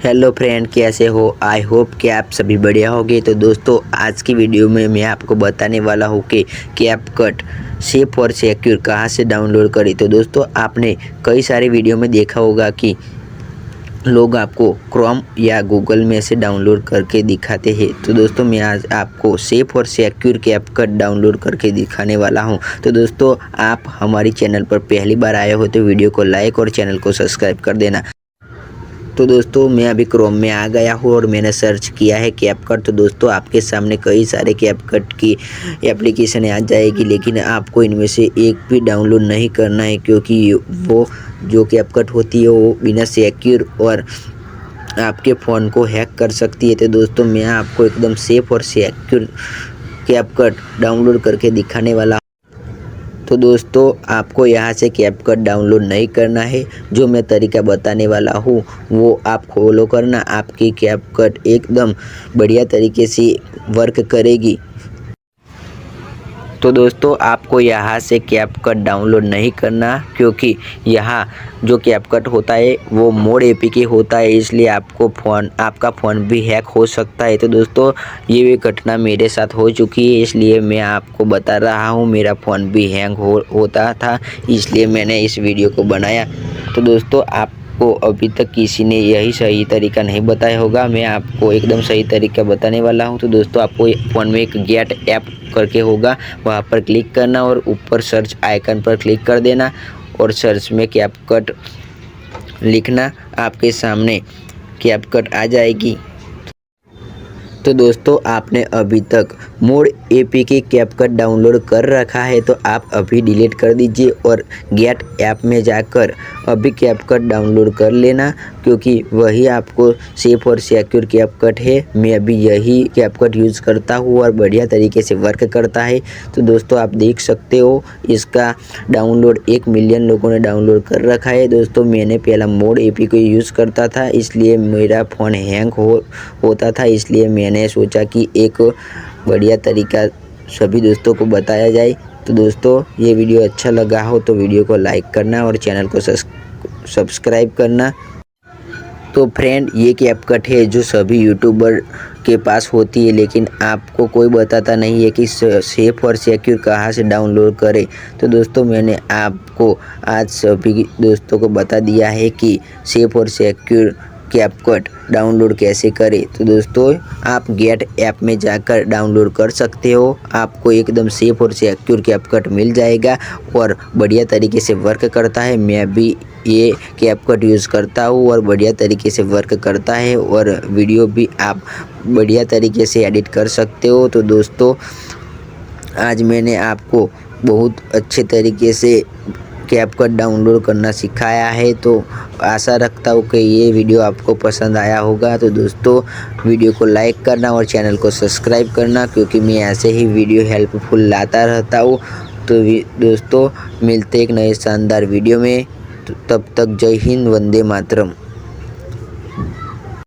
Hello friend, कैसे हो? I hope कि आप सभी बढ़िया होंगे। तो दोस्तों, आज की वीडियो में मैं आपको बताने वाला हूँ कि कैपकट सेफ और सिक्योर कहाँ से डाउनलोड करें। तो दोस्तों, आपने कई सारी वीडियो में देखा होगा कि लोग आपको क्रोम या गूगल में से डाउनलोड करके दिखाते हैं। तो दोस्तों, मैं आज आपको सेफ और सिक्योर कैपकट डाउनलोड करके दिखाने वाला हूं। तो दोस्तों, आप हमारी चैनल पर पहली बार आए हो तो वीडियो को लाइक और चैनल को सब्सक्राइब कर देना। तो दोस्तों, मैं अभी क्रोम में आ गया हूँ और मैंने सर्च किया है कैपकट। तो दोस्तों, आपके सामने कई सारे कैपकट की एप्लीकेशन आ जाएगी, लेकिन आपको इनमें से एक भी डाउनलोड नहीं करना है, क्योंकि वो जो कैपकट होती है वो बिना सिक्योर और आपके फ़ोन को हैक कर सकती है। तो दोस्तों, मैं आपको एकदम सेफ और सिक्योर कैपकट डाउनलोड करके दिखाने वाला। तो दोस्तों, आपको यहाँ से कैपकट डाउनलोड नहीं करना है। जो मैं तरीका बताने वाला हूँ वो आप फॉलो करना। आपकी कैपकट एकदम बढ़िया तरीके से वर्क करेगी। तो दोस्तों, आपको यहाँ से कैपकट डाउनलोड नहीं करना, क्योंकि यहाँ जो कैपकट होता है वो मोड एपीके होता है, इसलिए आपका फ़ोन भी हैक हो सकता है। तो दोस्तों, ये भी घटना मेरे साथ हो चुकी है, इसलिए मैं आपको बता रहा हूँ। मेरा फ़ोन भी हैंग होता था, इसलिए मैंने इस वीडियो को बनाया। तो दोस्तों, आपको अभी तक किसी ने यही सही तरीका नहीं बताया होगा। मैं आपको एकदम सही तरीका बताने वाला हूँ। तो दोस्तों, आपको फ़ोन में एक गेट ऐप करके होगा, वहाँ पर क्लिक करना और ऊपर सर्च आइकन पर क्लिक कर देना और सर्च में कैपकट लिखना। आपके सामने कैपकट आ जाएगी। तो दोस्तों, आपने अभी तक मोड एपीके कैपकट डाउनलोड कर रखा है तो आप अभी डिलीट कर दीजिए और गेट ऐप में जाकर अभी कैपकट डाउनलोड कर लेना, क्योंकि वही आपको सेफ और सिक्योर कैपकट है। मैं अभी यही कैपकट यूज़ करता हूँ और बढ़िया तरीके से वर्क करता है। तो दोस्तों, आप देख सकते हो इसका डाउनलोड 1 मिलियन लोगों ने डाउनलोड कर रखा है। दोस्तों, मैंने पहला मोड एपीके यूज़ करता था, इसलिए मेरा फ़ोन हैंग होता था। इसलिए मैंने सोचा कि एक बढ़िया तरीका सभी दोस्तों को बताया जाए। तो दोस्तों, ये वीडियो अच्छा लगा हो तो वीडियो को लाइक करना और चैनल को सब्सक्राइब करना। तो फ्रेंड, ये कैपकट है जो सभी यूट्यूबर के पास होती है, लेकिन आपको कोई बताता नहीं है कि सेफ और सिक्योर कहाँ से डाउनलोड करें। तो दोस्तों, मैंने आपको आज सभी दोस्तों को बता दिया है कि सेफ और सिक्योर कैपकट डाउनलोड कैसे करें। तो दोस्तों, आप गेट ऐप में जाकर डाउनलोड कर सकते हो। आपको एकदम सेफ और सिक्योर कैपकट मिल जाएगा और बढ़िया तरीके से वर्क करता है। मैं भी ये कैपकट यूज़ करता हूँ और बढ़िया तरीके से वर्क करता है और वीडियो भी आप बढ़िया तरीके से एडिट कर सकते हो। तो दोस्तों, आज मैंने आपको बहुत अच्छे तरीके से कैपकट डाउनलोड करना सिखाया है। तो आशा रखता हूँ कि ये वीडियो आपको पसंद आया होगा। तो दोस्तों, वीडियो को लाइक करना और चैनल को सब्सक्राइब करना, क्योंकि मैं ऐसे ही वीडियो हेल्पफुल लाता रहता हूँ। तो दोस्तों, मिलते एक नए शानदार वीडियो में। तब तक जय हिंद, वंदे मातरम।